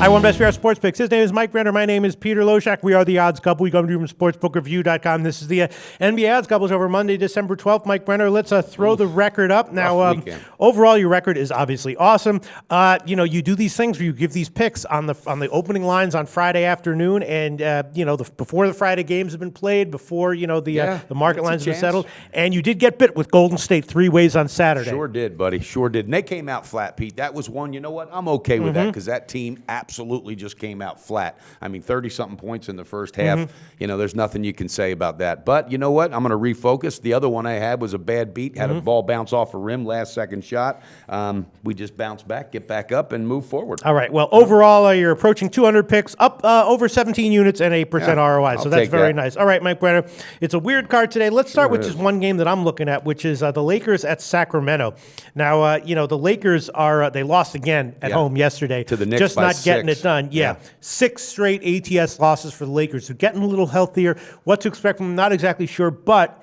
I won Best PR Sports Picks. His name is Mike Brenner. My name is Peter Loshak. We are the Odds Couple. We come to you from SportsbookReview.com. This is the NBA Odds Couples over Monday, December 12th. Mike Brenner, let's throw the record up. Now, overall, your record is obviously awesome. You do these things where you give these picks on the opening lines on Friday afternoon, and before the Friday games have been played, before the market lines have been settled, and you did get bit with Golden State 3 ways on Saturday. Sure did, buddy. Sure did. And they came out flat, Pete. That was one. You know what? I'm okay with that because that team absolutely just came out flat. I mean, 30-something points in the first half. There's nothing you can say about that. But you know what? I'm going to refocus. The other one I had was a bad beat. Had a ball bounce off a rim, last second shot. We just bounce back, get back up, and move forward. All right. Well, overall, you're approaching 200 picks, up over 17 units and 8% ROI. So that's very nice. All right, Mike Brenner. It's a weird card today. Let's start with just one game that I'm looking at, which is the Lakers at Sacramento. Now, the Lakers they lost again at home yesterday. To the Knicks just by not 6. Getting it done. Yeah. 6 straight ATS losses for the Lakers. So getting a little healthier. What to expect from them, not exactly sure, but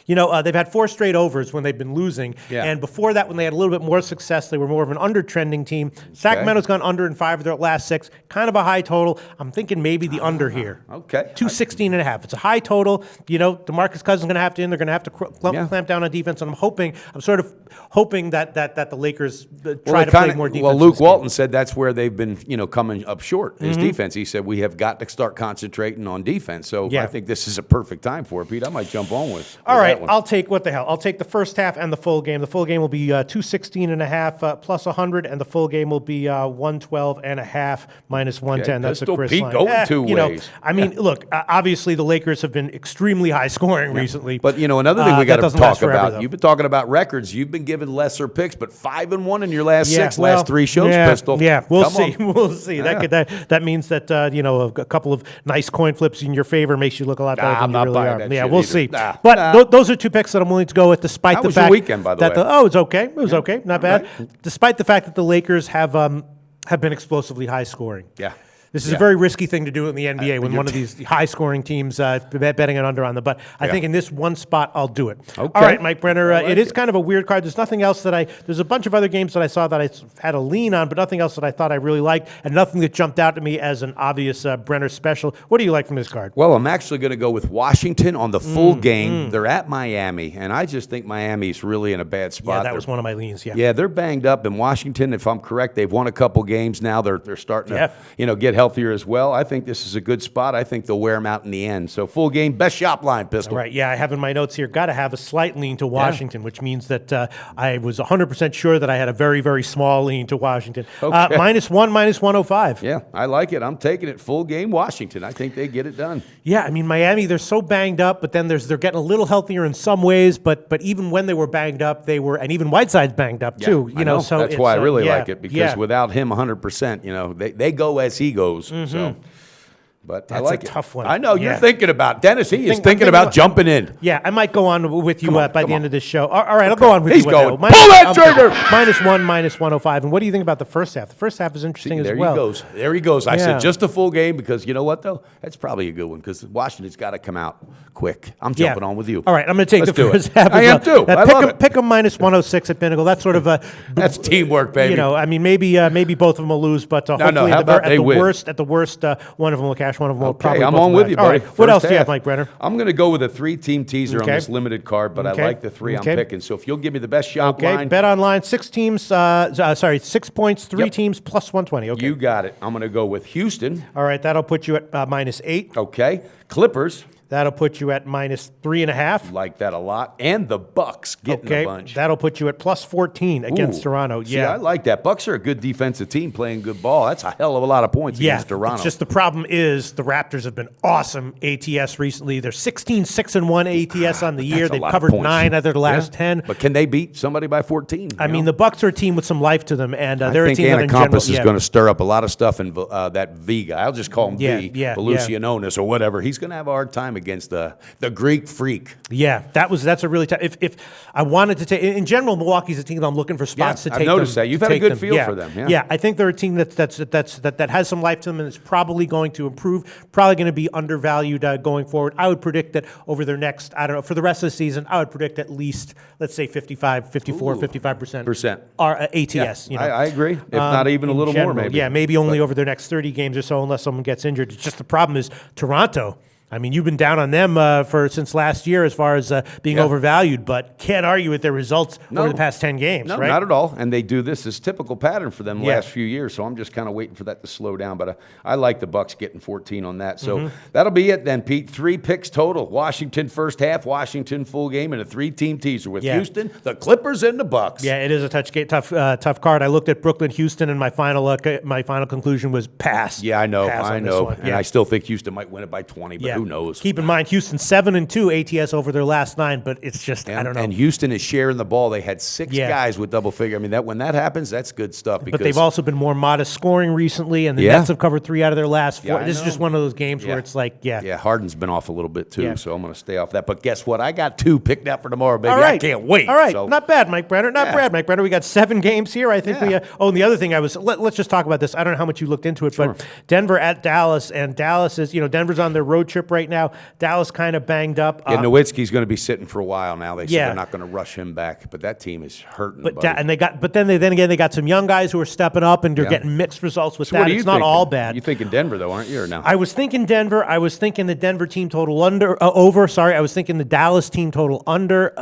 they've had 4 straight overs when they've been losing. Yeah. And before that, when they had a little bit more success, they were more of an under-trending team. Sacramento's gone under in 5 of their last 6. Kind of a high total. I'm thinking maybe the under here. Okay. 216.5. It's a high total. DeMarcus Cousins is going to have to in. They're going to have to clamp down on defense. And I'm sort of hoping that the Lakers try to play more defense. Well, Luke Walton said that's where they've been, coming up short. His defense. He said we have got to start concentrating on defense. So I think this is a perfect time for it, Pete. I might jump on with. All right. I'll take I'll take the first half and the full game. The full game will be 216.5 plus 100, and the full game will be 112.5 minus 110. That's a Chris line. Going 2 ways. Look, obviously the Lakers have been extremely high scoring recently. But another thing we got to talk about. You've been talking about records. You've been given lesser picks, but 5-1 in your last 6, last 3 shows, Pistol. Yeah, we'll see. We'll see. Yeah. That means that a couple of nice coin flips in your favor makes you look a lot better than you really are. Yeah, we'll see. But those are 2 picks that I'm willing to go with, despite the fact your weekend, by the way. It's okay. It was okay. Not bad. Right. Despite the fact that the Lakers have been explosively high scoring. Yeah. This is a very risky thing to do in the NBA when one of these high-scoring teams betting it under on them. But I think in this one spot, I'll do it. Okay. All right, Mike Brenner, it is kind of a weird card. There's nothing else there's a bunch of other games that I saw that I had a lean on, but nothing else that I thought I really liked, and nothing that jumped out to me as an obvious Brenner special. What do you like from this card? Well, I'm actually going to go with Washington on the full game. They're at Miami, and I just think Miami's really in a bad spot. Yeah, that was one of my leans, Yeah, they're banged up, and Washington, if I'm correct, they've won a couple games now. They're starting to get healthier as well. I think this is a good spot. I think they'll wear them out in the end. So full game, best shop line, Pistol. All right, I have in my notes here, got to have a slight lean to Washington, which means that I was 100% sure that I had a very, very small lean to Washington. Okay. -1, -105. Yeah, I like it. I'm taking it full game Washington. I think they get it done. Yeah, Miami, they're so banged up, but then they're getting a little healthier in some ways, but even when they were banged up, and even Whiteside's banged up too. I know. So that's why I really like it, because without him 100%, they go as he goes. So. But that's I like a tough one. I know you're thinking about Dennis. He is thinking about jumping in. Yeah, I might go on with you by the end of this show. All right, I'll go on with He's you. Going. Pull that trigger. -1, -105. And what do you think about the first half? The first half is interesting as well. There he goes. I said just a full game because you know what though? That's probably a good one because Washington's got to come out quick. I'm jumping on with you. All right, I'm going to take the first half. I am too. I love it. Pick them -106 at Pinnacle. That's sort of a that's teamwork, baby. Maybe both of them will lose, but hopefully at the worst, one of them will cash, one of them will probably. I'm on with you, buddy. All right. What else do you have, Mike Brenner? I'm going to go with a 3-team teaser on this limited card, but I like the 3 I'm picking. So if you'll give me the best shop line. Bet online, 6 teams, 6 points, 3 teams, plus 120. Okay. You got it. I'm going to go with Houston. All right. That'll put you at -8. Okay. Clippers. That'll put you at -3.5. Like that a lot. And the Bucks getting a bunch. That'll put you at +14 against Toronto. See, I like that. Bucks are a good defensive team playing good ball. That's a hell of a lot of points against Toronto. It's just the problem is the Raptors have been awesome ATS recently. They're 16-6-1 ATS on the year. They've covered 9 out of their last 10. But can they beat somebody by 14? I mean, the Bucks are a team with some life to them, and they're a team that in general. I think Anacompos is going to stir up a lot of stuff in that V guy. I'll just call him V, Lucianonis or whatever. He's going to have a hard time against the Greek Freak. Yeah, that's a really tough. If I wanted to take, in general, Milwaukee's a team that I'm looking for spots to take. I've noticed that. You've had a good feel for them. Yeah, I think they're a team that has some life to them and is probably going to improve. Probably going to be undervalued going forward. I would predict that over their next, I don't know, for the rest of the season, I would predict at least, let's say 55% are ATS. Yeah, I agree. If not even a little more, maybe. Yeah, maybe only over their next 30 games or so, unless someone gets injured. It's just the problem is Toronto. I mean, you've been down on them since last year as far as being overvalued, but can't argue with their results over the past 10 games, no, right? Not at all. And they do this as typical pattern for them the last few years, so I'm just kind of waiting for that to slow down. But I like the Bucks getting 14 on that. So that'll be it then, Pete. 3 picks total. Washington first half, Washington full game, and a 3-team teaser with Houston, the Clippers, and the Bucks. Yeah, it is a tough card. I looked at Brooklyn, Houston, and my final conclusion was pass. Yeah, I know. One. And I still think Houston might win it by 20, but who knows? Keep in mind, Houston 7-2 ATS over their last 9, but it's just, I don't know. And Houston is sharing the ball. They had 6 guys with double figure. I mean, when that happens, that's good stuff. But they've also been more modest scoring recently, and the Nets have covered 3 out of their last 4. This is just one of those games where it's like, Yeah, Harden's been off a little bit too, so I'm going to stay off that. But guess what? I got 2 picked out for tomorrow, baby. All right. I can't wait. All right, not bad, Mike Brenner. Not bad, Mike Brenner. We got 7 games here. I think we. And the other thing let's just talk about this. I don't know how much you looked into it, but Denver at Dallas, and Dallas is, Denver's on their road trip right now. Dallas kind of banged up. Yeah, Nowitzki's going to be sitting for a while now. They said they're not going to rush him back, but that team is hurting. But then again they got some young guys who are stepping up, and they're getting mixed results with that. It's not all bad. You're thinking Denver though, aren't you? Or no? I was thinking Denver. I was thinking the Denver team total over. Sorry, I was thinking the Dallas team total under.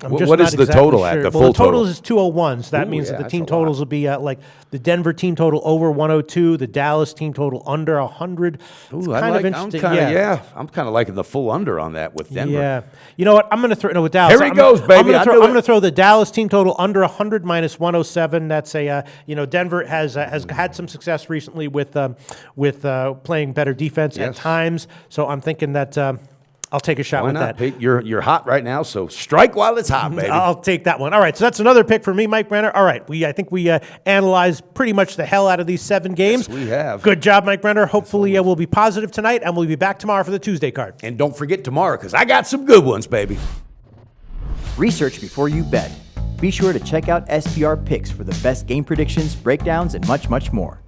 What is the total at? The full total is 201. So that means that the team totals will be like the Denver team total over 102, the Dallas team total under 100. It's kind of interesting. I'm kind of liking the full under on that with Denver. Yeah. You know what? I'm going to throw with Dallas. Here he goes, baby. I'm going to throw the Dallas team total under 100 minus 107. That's Denver has had some success recently with playing better defense at times. So I'm thinking that I'll take a shot with that. Pete? You're hot right now, so strike while it's hot, baby. I'll take that one. All right, so that's another pick for me, Mike Brenner. All right, I think we analyzed pretty much the hell out of these 7 games. Yes, we have. Good job, Mike Brenner. Hopefully we'll be positive tonight, and we'll be back tomorrow for the Tuesday card. And don't forget tomorrow, because I got some good ones, baby. Research before you bet. Be sure to check out SPR Picks for the best game predictions, breakdowns, and much, much more.